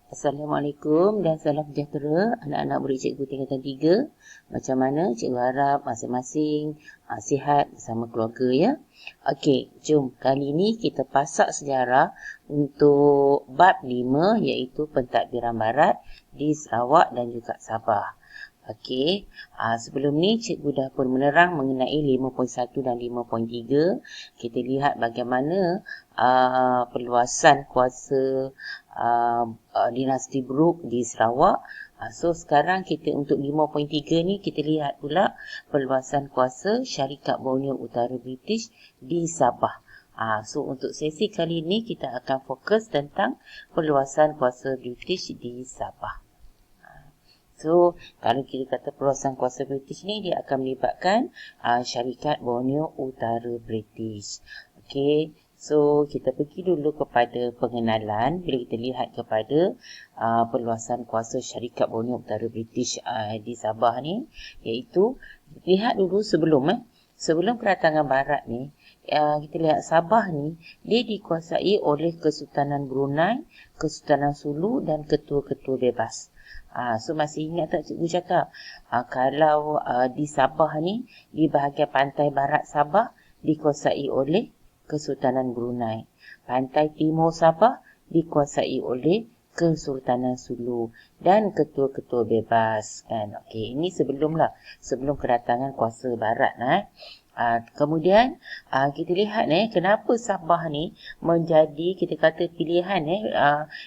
Assalamualaikum dan salam sejahtera anak-anak murid cikgu tingkatan 3. Macam mana cikgu harap masing-masing sihat bersama keluarga ya. Okey, jom kali ni kita pasak sejarah untuk bab 5 iaitu pentadbiran barat di Sarawak dan juga Sabah. Okey, sebelum ni cikgu dah pun menerang mengenai 5.1 dan 5.3. Kita lihat bagaimana perluasan kuasa dinasti Brooke di Sarawak. So sekarang kita untuk 5.3 ni kita lihat pula perluasan kuasa syarikat Borneo Utara British di Sabah. So untuk sesi kali ni kita akan fokus tentang perluasan kuasa British di Sabah. So, kalau kita kata perluasan kuasa British ni, dia akan melibatkan syarikat Borneo Utara British. Okey, so kita pergi dulu kepada pengenalan. Bila kita lihat kepada perluasan kuasa syarikat Borneo Utara British di Sabah ni, iaitu, lihat dulu sebelum kedatangan Barat ni, kita lihat Sabah ni, dia dikuasai oleh Kesultanan Brunei, Kesultanan Sulu dan ketua-ketua bebas. So masih ingat tak cikgu cakap kalau di Sabah ni, di bahagian pantai barat Sabah dikuasai oleh Kesultanan Brunei, pantai timur Sabah dikuasai oleh Kesultanan Sulu dan ketua-ketua bebas kan. Okey, ini sebelum kedatangan kuasa barat kemudian kita lihat kenapa Sabah ni menjadi kita kata pilihan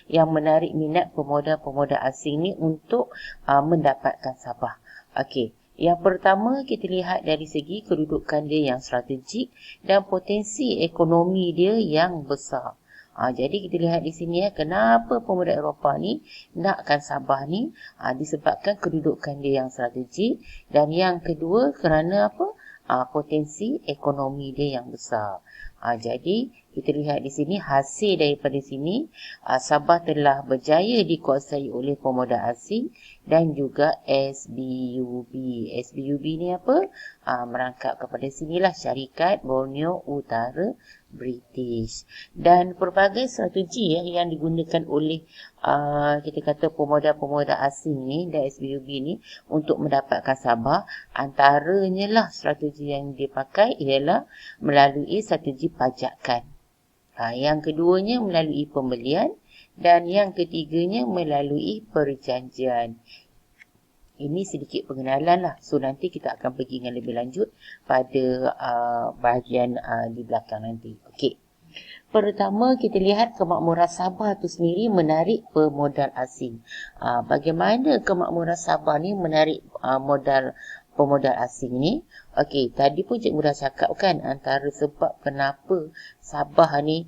yang menarik minat pemuda-pemuda asing ni untuk mendapatkan Sabah. Okey, yang pertama kita lihat dari segi kedudukan dia yang strategik dan potensi ekonomi dia yang besar. Jadi kita lihat di sini kenapa pemuda Eropah ni nakkan Sabah ni disebabkan kedudukan dia yang strategik dan yang kedua kerana apa? Potensi ekonomi dia yang besar. Jadi kita lihat di sini hasil daripada sini Sabah telah berjaya dikuasai oleh pemuda asing dan juga SBUB. SBUB ni apa? Merangkap kepada sinilah syarikat Borneo Utara British. Dan pelbagai strategi yang digunakan oleh kita kata pemuda-pemuda asing ni dan SBUB ni untuk mendapatkan Sabah, antaranya lah strategi yang dipakai ialah melalui strategi pajakan. Yang keduanya melalui pembelian dan yang ketiganya melalui perjanjian. Ini sedikit pengenalan lah. So nanti kita akan pergi dengan lebih lanjut pada bahagian di belakang nanti. Okey. Pertama kita lihat kemakmuran Sabah itu sendiri menarik pemodal asing. Bagaimana kemakmuran Sabah ni menarik pemodal asing ni? Okey, tadi pun cikgu dah cakap kan antara sebab kenapa Sabah ni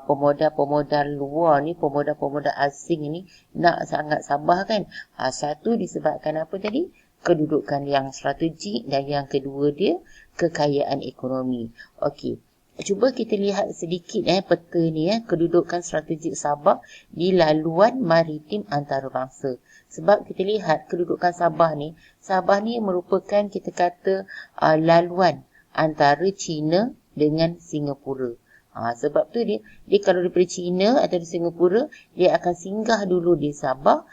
pemodal luar ni, pemodal asing ni nak sangat Sabah kan. Satu disebabkan apa tadi? Kedudukan yang strategik dan yang kedua dia kekayaan ekonomi. Okey. Cuba kita lihat sedikit peta ni kedudukan strategik Sabah di laluan maritim antarabangsa. Sebab kita lihat kedudukan Sabah ni merupakan kita kata laluan antara China dengan Singapura. Sebab tu dia kalau daripada China atau di Singapura, dia akan singgah dulu di Sabah,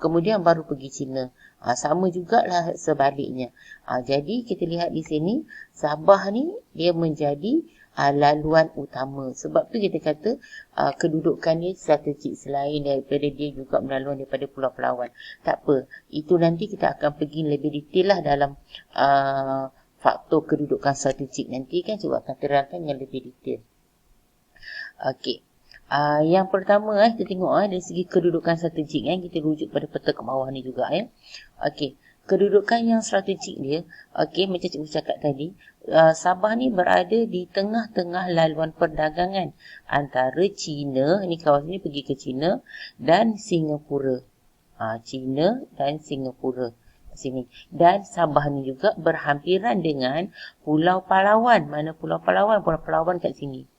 kemudian baru pergi China. Sama jugalah sebaliknya. Jadi kita lihat di sini, Sabah ni dia menjadi laluan utama. Sebab tu kita kata kedudukan dia strategik selain daripada dia juga melaluan daripada Pulau Palawan. Tak apa, itu nanti kita akan pergi lebih detail lah dalam faktor kedudukan strategik nanti kan, cikgu akan terangkan yang lebih detail. Okey. Yang pertama kita tengok dari segi kedudukan strategik kita rujuk pada peta ke bawah ni juga Okey. Kedudukan yang strategik dia, okey, macam cikgu cakap tadi, Sabah ni berada di tengah-tengah laluan perdagangan antara China, ni kawasan ni pergi ke China, dan Singapura. China dan Singapura sini. Dan Sabah ni juga berhampiran dengan Pulau Palawan. Mana Pulau Palawan? Pulau Palawan kat sini.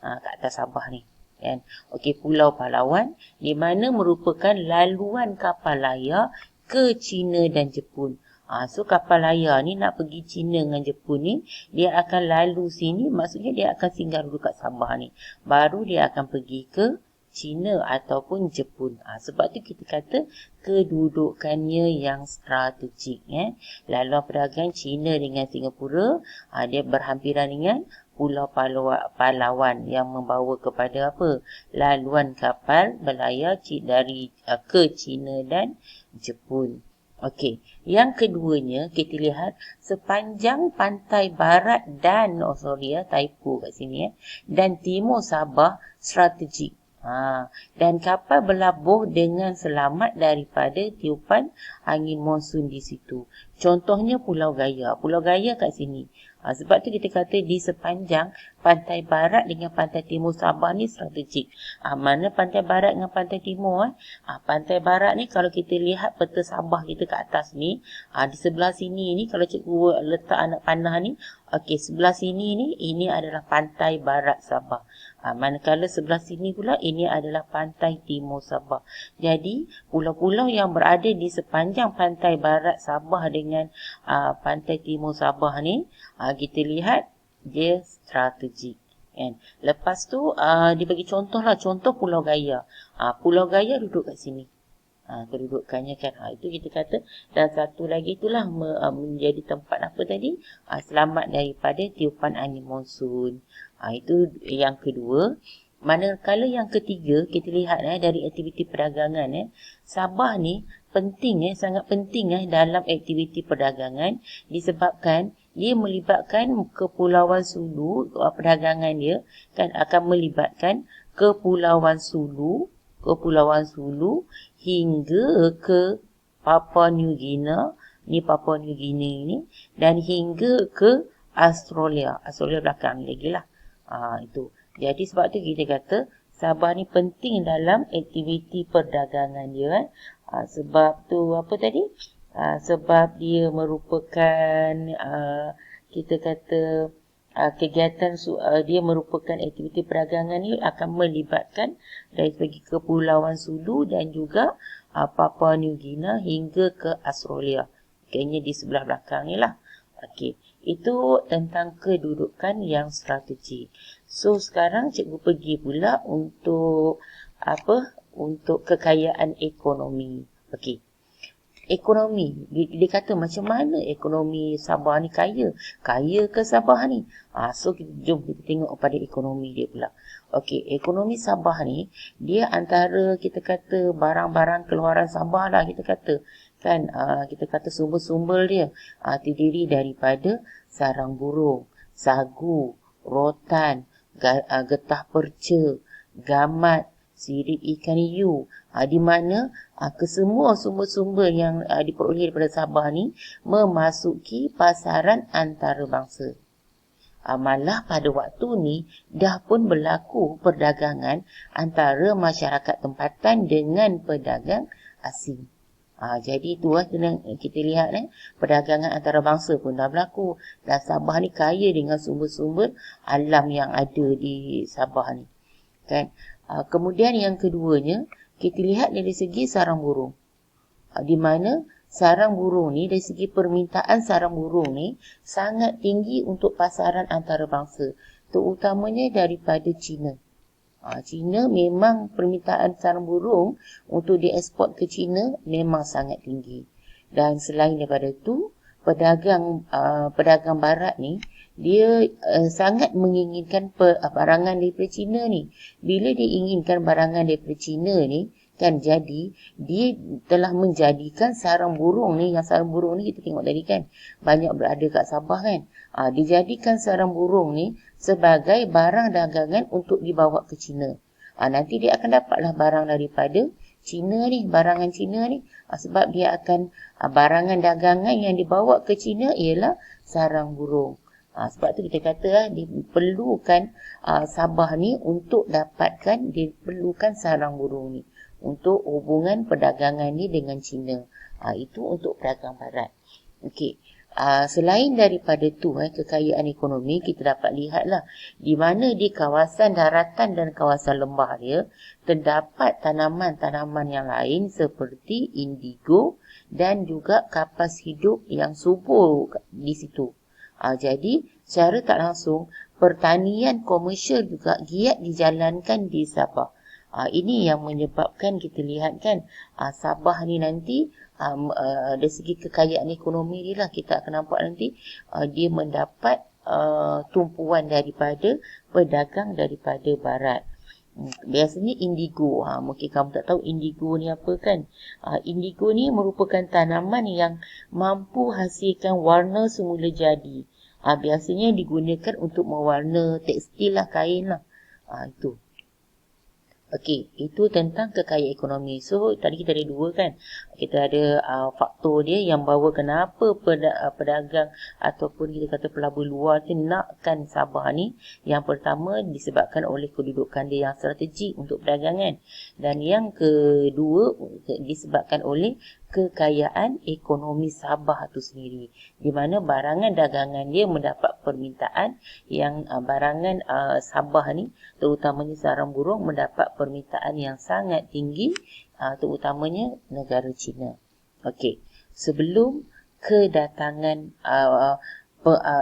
Kat atas Sabah ni. Kan? Okey, Pulau Palawan di mana merupakan laluan kapal layar ke China dan Jepun. So kapal layar ni nak pergi China dengan Jepun ni, dia akan lalu sini, maksudnya dia akan singgah dulu kat Sabah ni. Baru dia akan pergi ke China ataupun Jepun. Sebab tu kita kata kedudukannya yang strategik. Laluan perdagangan China dengan Singapura, dia berhampiran dengan Pulau Palawan yang membawa kepada apa? Laluan kapal berlayar dari ke China dan Jepun. Okey, yang keduanya kita lihat sepanjang pantai barat dan typo kat sini dan timur Sabah strategik. Dan kapal berlabuh dengan selamat daripada tiupan angin monsun di situ. Contohnya Pulau Gaya. Pulau Gaya kat sini. Sebab tu kita kata di sepanjang pantai barat dengan pantai timur Sabah ni strategik. Mana pantai barat dengan pantai timur? Pantai barat ni kalau kita lihat peta Sabah kita kat atas ni, di sebelah sini ni kalau cikgu letak anak panah ni, okey, sebelah sini ni ini adalah pantai barat Sabah. Manakala sebelah sini pula ini adalah pantai timur Sabah. Jadi pulau-pulau yang berada di sepanjang pantai barat Sabah dengan pantai timur Sabah ni, kita lihat dia strategik. Lepas tu dia bagi contoh Pulau Gaya. Pulau Gaya duduk kat sini. Kedudukannya kan. Itu kita kata. Dan satu lagi itulah menjadi tempat apa tadi? Selamat daripada tiupan angin monsun. Itu yang kedua. Manakala yang ketiga, kita lihat dari aktiviti perdagangan. Sabah ni penting, sangat penting dalam aktiviti perdagangan disebabkan dia melibatkan Kepulauan Sulu. Perdagangan dia kan akan melibatkan Kepulauan Sulu hingga ke Papua New Guinea. Ni Papua New Guinea ni, dan hingga ke Australia belakang lagi lah. Itu. Jadi sebab tu kita kata Sabah ni penting dalam aktiviti perdagangan dia. Sebab tu apa tadi? Sebab dia merupakan kita kata kegiatan dia merupakan aktiviti perdagangan ni akan melibatkan dari segi Kepulauan Sulu dan juga Papua New Guinea hingga ke Australia. Kayaknya di sebelah belakang ni lah. Okey, itu tentang kedudukan yang strategi. So sekarang cikgu pergi pula untuk untuk kekayaan ekonomi. Okey. Ekonomi, dia kata macam mana ekonomi Sabah ni kaya? Kaya ke Sabah ni? So jom kita tengok pada ekonomi dia pula. Okey, ekonomi Sabah ni dia antara kita kata barang-barang keluaran Sabah lah kita kata. Kan kita kata sumber-sumber dia terdiri daripada sarang burung, sagu, rotan, getah perca, gamat, sirip ikan hiu, di mana kesemua sumber-sumber yang diperoleh daripada Sabah ni memasuki pasaran antarabangsa. Malah pada waktu ni dah pun berlaku perdagangan antara masyarakat tempatan dengan pedagang asing. Jadi itu kita lihat perdagangan antarabangsa pun dah berlaku. Dan Sabah ni kaya dengan sumber-sumber alam yang ada di Sabah ni. Kan? Kemudian yang keduanya, kita lihat dari segi sarang burung. Di mana sarang burung ni, dari segi permintaan sarang burung ni sangat tinggi untuk pasaran antarabangsa. Terutamanya daripada China. China memang permintaan sarang burung untuk dieksport ke China memang sangat tinggi. Dan selain daripada itu, pedagang barat ni dia sangat menginginkan barangan daripada China ni. Bila dia inginkan barangan daripada China ni, kan jadi dia telah menjadikan sarang burung ni, yang sarang burung ni kita tengok tadi kan banyak berada kat Sabah kan. Dijadikan sarang burung ni sebagai barang dagangan untuk dibawa ke China. Nanti dia akan dapatlah barang daripada China ni, barangan China ni. Sebab dia akan barangan dagangan yang dibawa ke China ialah sarang burung. Sebab tu kita kata diperlukan Sabah ni untuk dapatkan, diperlukan sarang burung ni untuk hubungan perdagangan ni dengan China. Itu untuk pedagang barat. Okey. Selain daripada tu kekayaan ekonomi, kita dapat lihatlah di mana di kawasan daratan dan kawasan lembah dia terdapat tanaman-tanaman yang lain seperti indigo dan juga kapas hidup yang subur di situ. Jadi secara tak langsung pertanian komersial juga giat dijalankan di Sabah. Ini yang menyebabkan kita lihat kan, Sabah ni nanti dari segi kekayaan ekonomi dia lah, kita akan nampak nanti dia mendapat tumpuan daripada pedagang daripada barat. Biasanya indigo, mungkin kamu tak tahu indigo ni apa kan. Indigo ni merupakan tanaman yang mampu hasilkan warna semula jadi. Biasanya digunakan untuk mewarna tekstil lah, kain lah. Itu. Okey, itu tentang kekayaan ekonomi. So, tadi kita ada dua kan. Kita ada faktor dia yang bahawa kenapa pedagang ataupun kita kata pelabur luar tu nakkan Sabah ni. Yang pertama disebabkan oleh kedudukan dia yang strategik untuk perdagangan. Dan yang kedua disebabkan oleh kekayaan ekonomi Sabah tu sendiri, di mana barangan dagangan dia mendapat permintaan yang barangan Sabah ni, terutamanya sarang burung, mendapat permintaan yang sangat tinggi, terutamanya negara China. Okey, sebelum kedatangan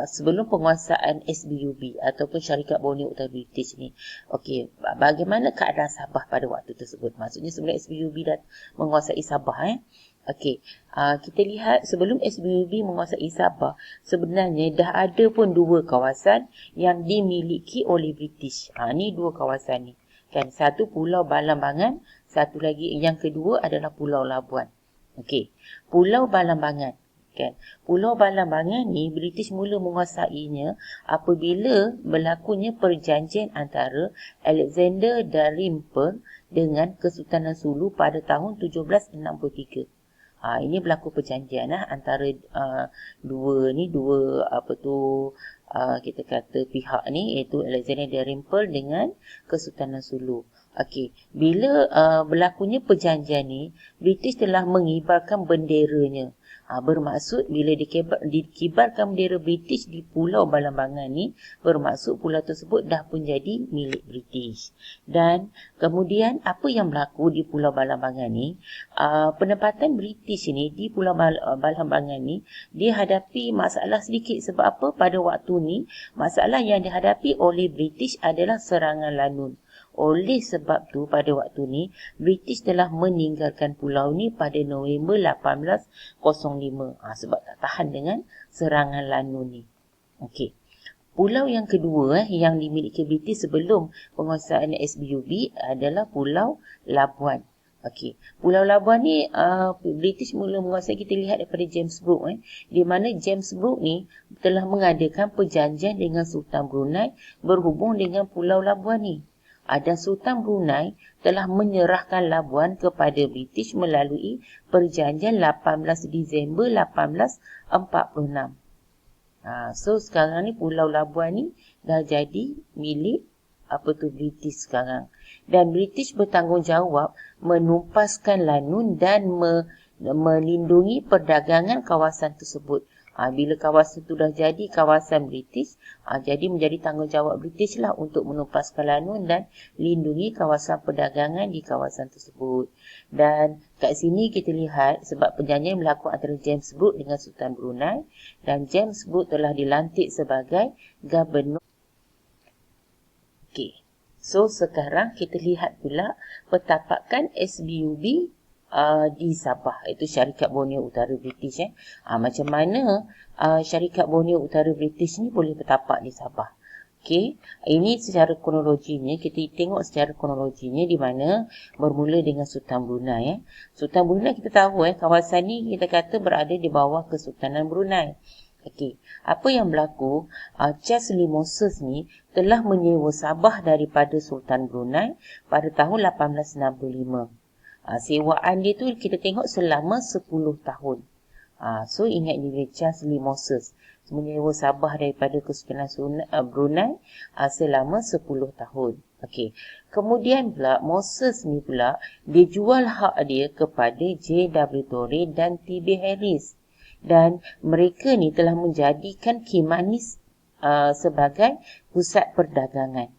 sebelum penguasaan SBUB ataupun Syarikat Borneo Utara British ni. Okey, bagaimana keadaan Sabah pada waktu tersebut? Maksudnya sebelum SBUB dah menguasai Sabah Okey, kita lihat sebelum SBUB menguasai Sabah, sebenarnya dah ada pun dua kawasan yang dimiliki oleh British. Ni dua kawasan ni. Kan, satu Pulau Balambangan, satu lagi yang kedua adalah Pulau Labuan. Okey, Pulau Balambangan. Kan, Pulau Balambangan ni British mula menguasainya apabila berlakunya perjanjian antara Alexander Dalrymple dengan Kesultanan Sulu pada tahun 1763. Ini berlaku perjanjian antara dua kita kata pihak ni, iaitu Alexander Dalrymple dengan Kesultanan Sulu. Okey, bila berlakunya perjanjian ni, British telah mengibarkan benderanya. Bermaksud bila dikibarkan bendera British di Pulau Balambangan ni, bermaksud pulau tersebut dah pun jadi milik British. Dan kemudian apa yang berlaku di Pulau Balambangan ni, penempatan British ni di Pulau Balambangan ni, dia hadapi masalah sedikit. Sebab apa? Pada waktu ni, masalah yang dihadapi oleh British adalah serangan lanun. Oleh sebab tu pada waktu ni British telah meninggalkan pulau ni pada November 1805. Sebab tak tahan dengan serangan lanun ni. Okey. Pulau yang kedua yang dimiliki British sebelum penguasaan SBUB adalah Pulau Labuan. Okey, Pulau Labuan ni British mula menguasai, kita lihat daripada James Brooke di mana James Brooke ni telah mengadakan perjanjian dengan Sultan Brunei berhubung dengan Pulau Labuan ni. Dan Sultan Brunei telah menyerahkan Labuan kepada British melalui perjanjian 18 Disember 1846. So sekarang ni Pulau Labuan ni dah jadi milik British sekarang. Dan British bertanggungjawab menumpaskan lanun dan melindungi perdagangan kawasan tersebut. Bila kawasan itu dah jadi kawasan British, jadi menjadi tanggungjawab British lah untuk menumpaskan lanun dan lindungi kawasan perdagangan di kawasan tersebut. Dan kat sini kita lihat sebab perjanjian berlaku antara James Brooke dengan Sultan Brunei, dan James Brooke telah dilantik sebagai Gubernur. Okey, so sekarang kita lihat pula petapakan SBUB di Sabah, iaitu Syarikat Borneo Utara British. Macam mana Syarikat Borneo Utara British ni boleh bertapak di Sabah. Okey, ini secara kronologinya, kita tengok secara kronologinya di mana bermula dengan Sultan Brunei. Sultan Brunei kita tahu kawasan ni kita kata berada di bawah Kesultanan Brunei. Okey, apa yang berlaku? Charles V Moses ni telah menyewa Sabah daripada Sultan Brunei pada tahun 1865. Sewaan dia tu kita tengok selama 10 tahun. So ingat dia Charles V Moses menyewa Sabah daripada Kesultanan Brunei selama 10 tahun. Okey. Kemudian pula Moses ni pula dia jual hak dia kepada J.W. Torrey dan T.B. Harris. Dan mereka ni telah menjadikan Kimanis sebagai pusat perdagangan.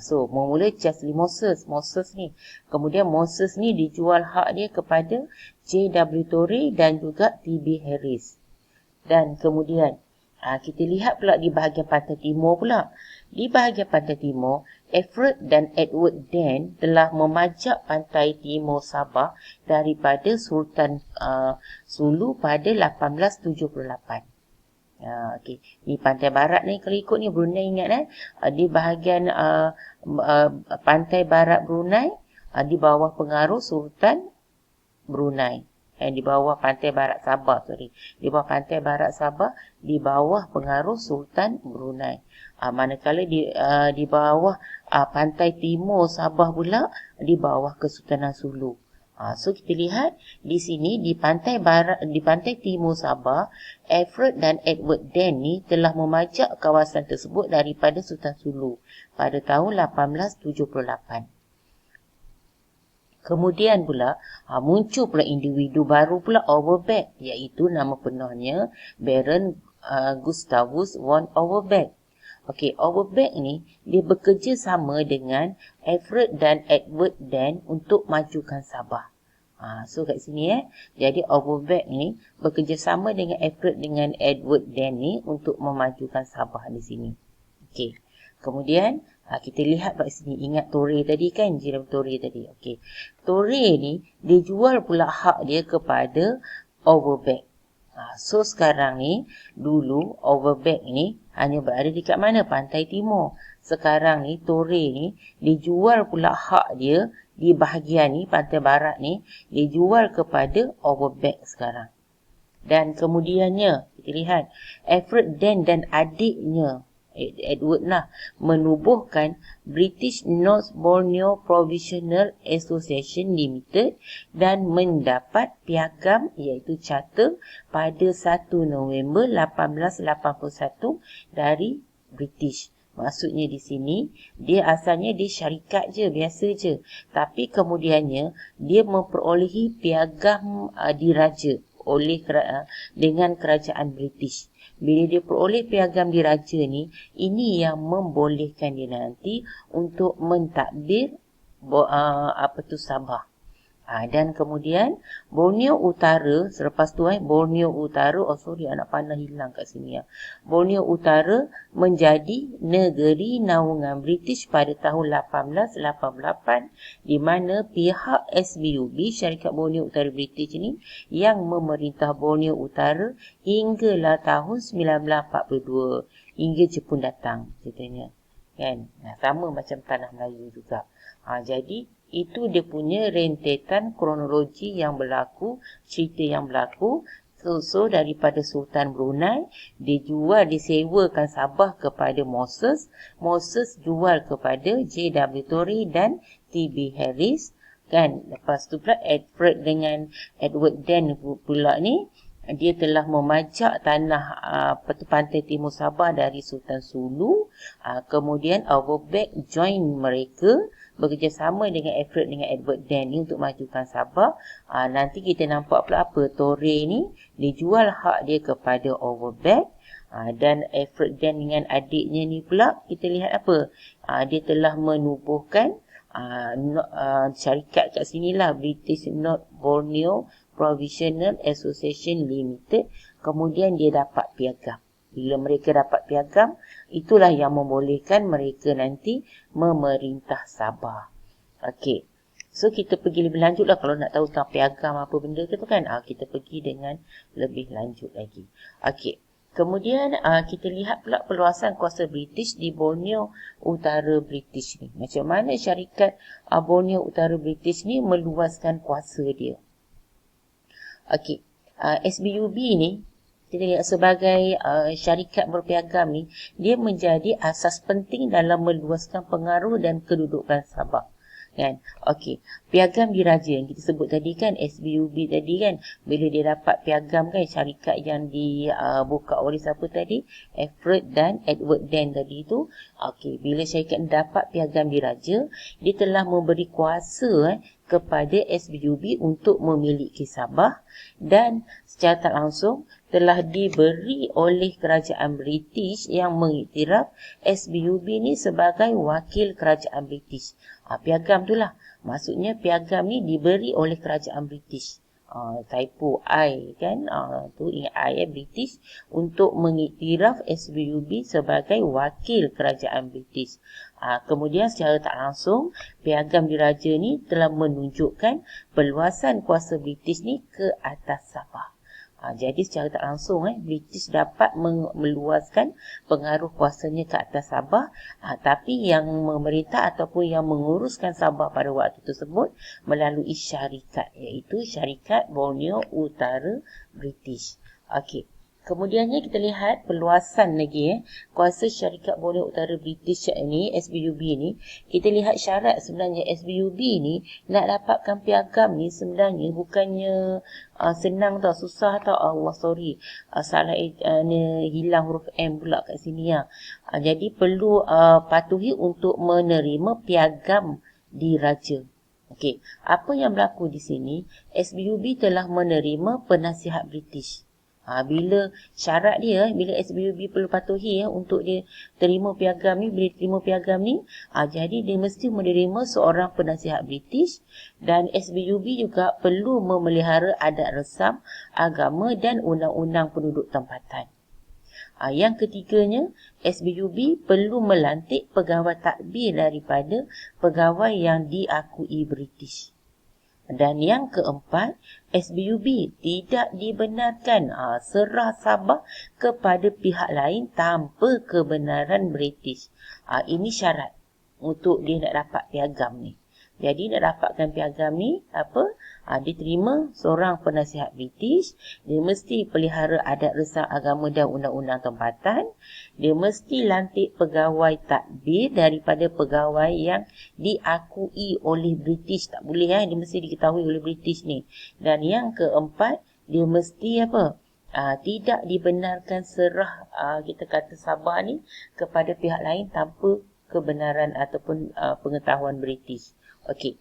So mula Charles V Moses ni. Kemudian Moses ni dijual hak dia kepada J.W. Torrey dan juga T.B. Harris. Dan kemudian kita lihat pula di bahagian pantai timur pula. Di bahagian pantai timur, Alfred dan Edward Dan telah memajak pantai timur Sabah daripada Sultan Sulu pada 1878. Okay. Di pantai barat ni kalau ikut ni Brunei, ingat di bahagian pantai barat Brunei, di bawah pengaruh Sultan Brunei. Di bawah pantai barat Sabah, di bawah pantai barat Sabah, di bawah pengaruh Sultan Brunei. Manakala di bawah pantai timur Sabah pula di bawah Kesultanan Sulu. So kita lihat di sini di pantai barat, di pantai timur Sabah, Alfred dan Edward Dan ni telah memajak kawasan tersebut daripada Sultan Sulu pada tahun 1878. Kemudian pula muncul pula individu baru pula Overbeck, iaitu nama penuhnya Baron Gustavus von Overbeck. Okey, Overbeck ni dia bekerja sama dengan Alfred dan Edward Dan untuk majukan Sabah. So kat sini jadi Overbeck ni bekerjasama dengan Alfred dengan Edward Dan ni untuk memajukan Sabah di sini. Okey. Kemudian kita lihat kat sini, ingat Torre tadi kan, jiran Torre tadi. Okey. Torre ni dia jual pula hak dia kepada Overbeck. So sekarang ni, dulu Overbeck ni hanya berada dekat mana? Pantai timur. Sekarang ni Torre ni dijual pula hak dia di bahagian ni, pantai barat ni, dijual kepada Overbeck sekarang. Dan kemudiannya kita lihat Alfred Dan dan adiknya Edward menubuhkan British North Borneo Provisional Association Limited dan mendapat piagam iaitu charter pada 1 November 1881 dari British. Maksudnya di sini dia asalnya dia syarikat je, biasa je, tapi kemudiannya dia memperolehi piagam diraja dengan kerajaan British. Bila dia peroleh piagam diraja ni, ini yang membolehkan dia nanti untuk mentadbir Sabah. Dan kemudian Borneo Utara, selepas tu Borneo Utara, anak panah hilang kat sini Borneo Utara menjadi negeri naungan British pada tahun 1888, di mana pihak SBUB, Syarikat Borneo Utara British ni, yang memerintah Borneo Utara hinggalah tahun 1942, hingga Jepun datang ceritanya. Kan? Sama macam tanah Melayu juga. Jadi itu dia punya rentetan kronologi yang berlaku, cerita yang berlaku. So daripada Sultan Brunei, disewakan Sabah kepada Moses. Moses jual kepada J.W. Torrey dan T.B. Harris. Kan? Lepas tu pula Alfred dengan Edward Dan pula ni, dia telah memajak tanah pantai timur Sabah dari Sultan Sulu. Kemudian Overbeck join mereka, bekerjasama dengan Alfred dengan Edward Dan ni untuk majukan Sabah. Nanti kita nampak pula apa, Torre ni dijual hak dia kepada Overbeck. Dan Alfred Dan dengan adiknya ni pula kita lihat apa, dia telah menubuhkan syarikat kat sinilah, British North Borneo Provisional Association Limited. Kemudian dia dapat piagam. Bila mereka dapat piagam, itulah yang membolehkan mereka nanti memerintah Sabah. Okey. So kita pergi lebih lanjut lah kalau nak tahu tentang piagam apa benda tu kan. Kita pergi dengan lebih lanjut lagi. Okey. Kemudian kita lihat pula perluasan kuasa British di Borneo Utara British ni. Macam mana syarikat Borneo Utara British ni meluaskan kuasa dia. Okey. SBUB ni sebagai syarikat berpiagam ni, dia menjadi asas penting dalam meluaskan pengaruh dan kedudukan Sabah. Kan? Okey, piagam diraja yang kita sebut tadi kan, SBUB tadi kan, bila dia dapat piagam kan, syarikat yang dibuka oleh siapa tadi, Alfred dan Edward Dan tadi tu. Okey, bila syarikat dapat piagam diraja, dia telah memberi kuasa kepada SBUB untuk memiliki Sabah, dan secara tak langsung telah diberi oleh kerajaan British yang mengiktiraf SBUB ni sebagai wakil kerajaan British. Piagam tu lah. Maksudnya piagam ni diberi oleh kerajaan British. typo I kan, tu ingat I British, untuk mengiktiraf SBUB sebagai wakil kerajaan British. Kemudian secara tak langsung piagam diraja ni telah menunjukkan perluasan kuasa British ni ke atas Sabah. Jadi secara tak langsung British dapat meluaskan pengaruh kuasanya ke atas Sabah, tapi yang memerintah ataupun yang menguruskan Sabah pada waktu tersebut melalui syarikat, iaitu Syarikat Borneo Utara British. Okey. Kemudiannya kita lihat perluasan lagi kuasa Syarikat Borneo Utara British ni, SBUB ni. Kita lihat syarat sebenarnya SBUB ni nak dapatkan piagam ni sebenarnya bukannya senang tau, susah tau. Allah sorry, salah hilang huruf M pula kat sini ya. Jadi perlu patuhi untuk menerima piagam diraja. Okey, apa yang berlaku di sini? SBUB telah menerima penasihat British. Bila syarat dia, bila SBUB perlu patuhi untuk dia terima piagam ni, bila terima piagam ni, jadi dia mesti menerima seorang penasihat British, dan SBUB juga perlu memelihara adat resam, agama dan undang-undang penduduk tempatan. Yang ketiganya, SBUB perlu melantik pegawai tadbir daripada pegawai yang diakui British. Dan yang keempat, SBUB tidak dibenarkan serah Sabah kepada pihak lain tanpa kebenaran British. Ini syarat untuk dia nak dapat piagam ni. Jadi nak dapatkan piagam ni, dia terima seorang penasihat British, dia mesti pelihara adat resam agama dan undang-undang tempatan, dia mesti lantik pegawai tadbir daripada pegawai yang diakui oleh British. Tak boleh dia mesti diketahui oleh British ni. Dan yang keempat, dia mesti tidak dibenarkan serah kita kata Sabah ni kepada pihak lain tanpa kebenaran ataupun pengetahuan British. Okey.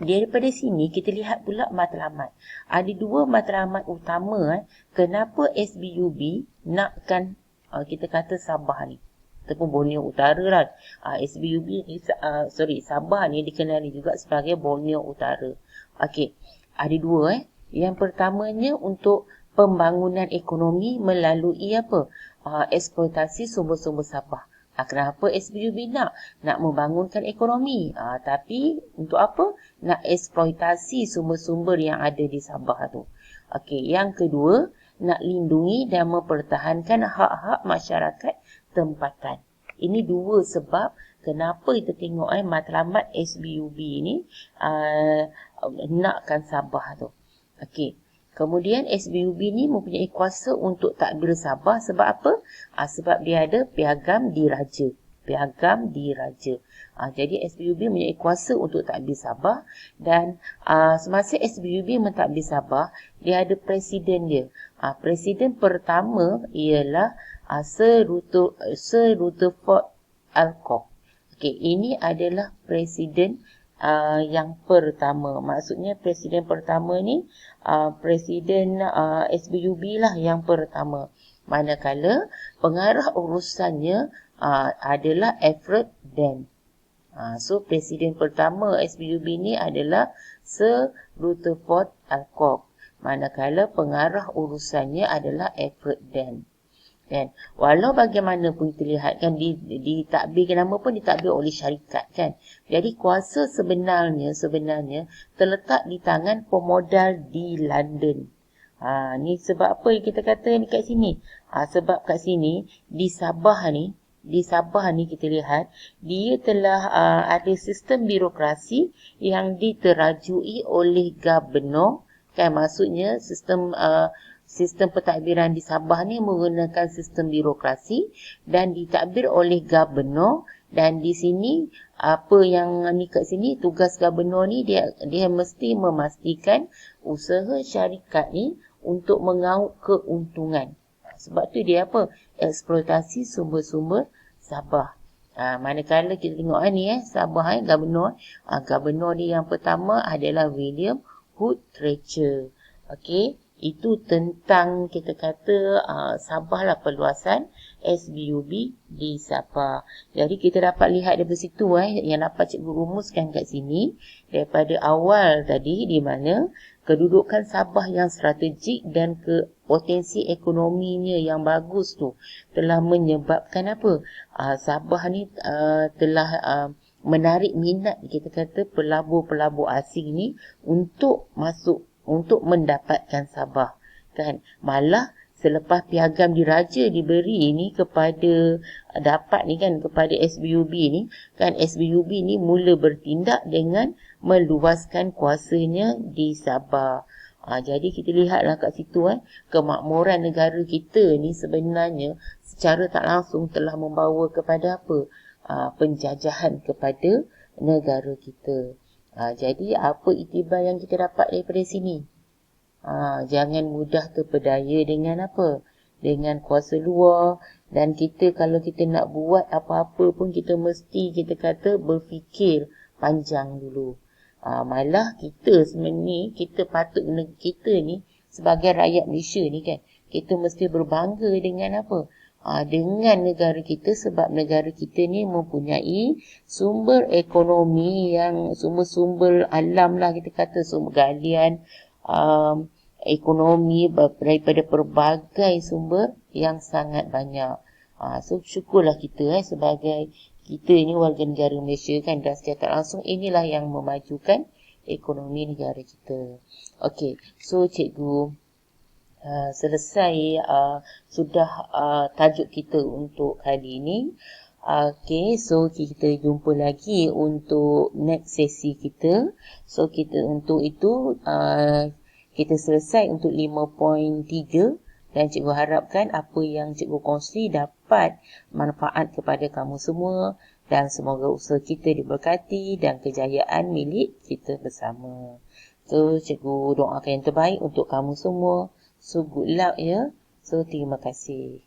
Daripada sini kita lihat pula matlamat. Ada dua matlamat utama kenapa SBUB nakkan kita kata Sabah ni ataupun Borneo Utara lah. SBUB ni Sabah ni dikenali juga sebagai Borneo Utara. Okey. Ada dua Yang pertamanya untuk pembangunan ekonomi melalui eksploitasi sumber-sumber Sabah. Kenapa SBUB nak membangunkan ekonomi? Tapi untuk apa? Nak eksploitasi sumber-sumber yang ada di Sabah tu. Okey, yang kedua, nak lindungi dan mempertahankan hak-hak masyarakat tempatan. Ini dua sebab kenapa kita tengok matlamat SBUB ni nakkan Sabah tu. Okey. Kemudian SBUB ni mempunyai kuasa untuk tadbir Sabah sebab apa? Sebab dia ada piagam diraja. Piagam diraja. Jadi SBUB mempunyai kuasa untuk tadbir Sabah, dan semasa SBUB mentadbir Sabah, dia ada presiden dia. Presiden pertama ialah Sir Rutherford Alcock. Okey, ini adalah presiden yang pertama. Maksudnya presiden pertama ni presiden SBUB lah yang pertama. Manakala pengarah urusannya adalah Alfred Den. So presiden pertama SBUB ni adalah Sir Rutherford Alcock. Manakala pengarah urusannya adalah Alfred Den. Kan? Walau bagaimanapun kita lihat kan ditadbir nama pun ditadbir oleh syarikat kan. Jadi kuasa sebenarnya terletak di tangan pemodal di London. Ni sebab apa kita kata ni kat sini? Sebab kat sini di Sabah ni kita lihat dia telah ada sistem birokrasi yang diterajui oleh gubernur kan. Maksudnya sistem pentadbiran di Sabah ni menggunakan sistem birokrasi dan ditadbir oleh gubernur. Dan di sini apa yang ni kat sini, tugas gubernur ni dia mesti memastikan usaha syarikat ni untuk mengauk keuntungan. Sebab tu dia eksploitasi sumber-sumber Sabah. Manakala kita tengok ni Sabah gubernur. Gubernur dia yang pertama adalah William Hood Treacher. Okey. Itu tentang kita kata Sabah lah perluasan SBUB di Sabah. Jadi kita dapat lihat dari situ yang dapat cikgu rumuskan kat sini daripada awal tadi, di mana kedudukan Sabah yang strategik dan potensi ekonominya yang bagus tu telah menyebabkan apa? Sabah ni telah menarik minat, kita kata, pelabur-pelabur asing ni untuk masuk, untuk mendapatkan Sabah. Kan? Malah selepas piagam diraja diberi ni kepada kepada SBUB ni, kan, SBUB ni mula bertindak dengan meluaskan kuasanya di Sabah. Jadi kita lihatlah kat situ kemakmuran negara kita ni sebenarnya secara tak langsung telah membawa kepada apa? Penjajahan kepada negara kita. Jadi apa iktibar yang kita dapat daripada sini? Jangan mudah terpedaya dengan apa? Dengan kuasa luar. Dan kita, kalau kita nak buat apa-apa pun, kita mesti, kita kata, berfikir panjang dulu. Malah kita sebenarnya, kita patut, kita ni sebagai rakyat Malaysia ni kan, kita mesti berbangga dengan apa? Dengan negara kita, sebab negara kita ni mempunyai sumber ekonomi yang, sumber alam lah, kita kata, sumber galian, ekonomi daripada pelbagai sumber yang sangat banyak. So syukurlah kita sebagai kita ni warga negara Malaysia kan, dan secara langsung inilah yang memajukan ekonomi negara kita. Okey, so cikgu selesai sudah tajuk kita untuk kali ini. Okey, so kita jumpa lagi untuk next sesi kita. So kita untuk itu kita selesai untuk 5.3, dan cikgu harapkan apa yang cikgu kongsi dapat manfaat kepada kamu semua, dan semoga usaha kita diberkati dan kejayaan milik kita bersama. So cikgu doakan yang terbaik untuk kamu semua. So good luck ya. So terima kasih.